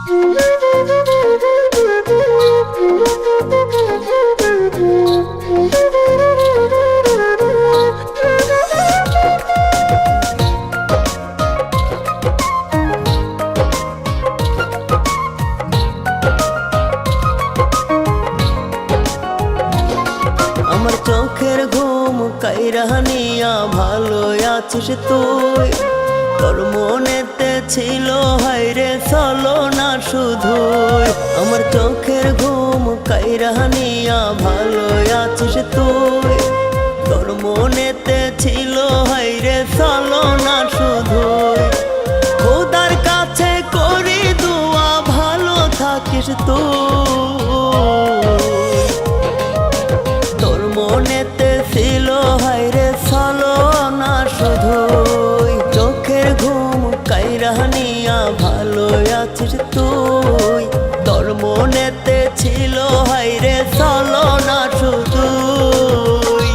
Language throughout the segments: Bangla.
আমার চোখের ঘুম কাইরা নিয়া ভালো আছিস তুই, তোর মনেতে ছিল হায়রে চলো না শুধুই। আমার চোখের ঘুম কাইরা নিয়া ভালো আছিস তুই, তোর মনেতে ছিল হায়রে চলো না শুধুই। খোদার কাছে করি দুয়া ভালো থাকিস তুই, তোর মনেতে ছিল হায়রে চলো না শুধুই। চোখের ঘুম কাইরা নিয়া ভালো আছিস তুই, তোর মনেতে ছিল হায়রে চলো না শুধুই।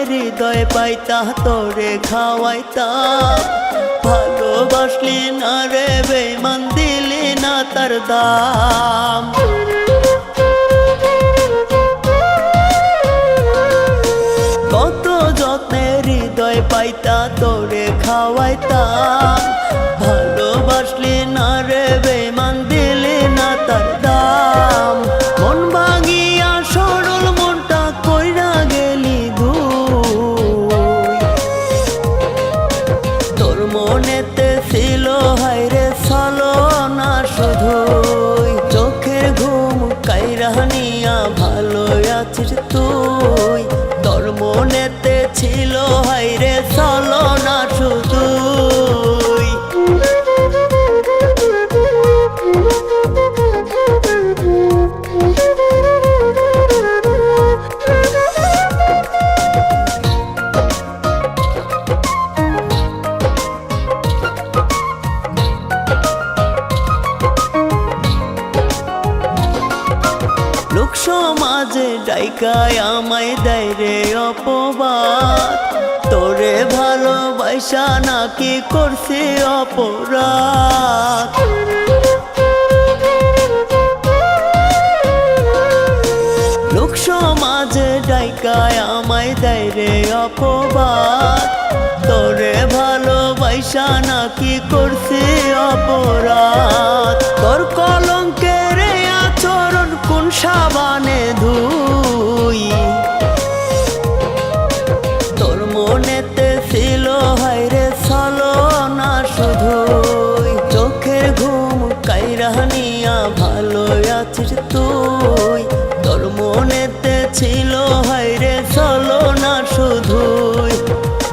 হৃদয় পাইতা তোরে খাওয়াইতাম, ভালোবাসলি না রে বেঈমান দিলি না তার দাম। কত যত্নে হৃদয় পাইতা তোরে খাওয়াইতাম, ভালোবাসলি না রে বেঈমান দিলি না তার দাম। মন ভাঙিয়া সরল মনটা কইরা গেলি মনেতে ছিল হায়রে চলো না শুধুই। চোখের ঘুম কাইরা নিয়া ভালো আছিস তুই, তোর মনেতে ছিল হায়রে চলো না শুধুই। লোক সমাজে ডাইকায় আমায় দেয় রে অপবাদ, তোরে ভালোবাসা নাকি করছে অপরাধ। লোক সমাজে ডাইকায় আমায় দেয় রে অপবাদ, তোরে ভালোবাসা নাকি করছে অপরাধ। তোর কলঙ্কের আচরণ কোন সাবানে ধুই, তোর মনেতে ছিল হায়রে চলো না শুধুই। চোখের ঘুম কাইরা নিয়া ভালো আছিস তুই, তোর মনেতে ছিল হায়রে চলো না শুধুই।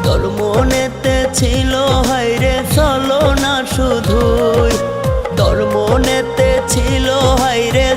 তোর মনেতে ছিল হায়রে চলো না শুধুই, তোর মনেতে ছিল হায়রে।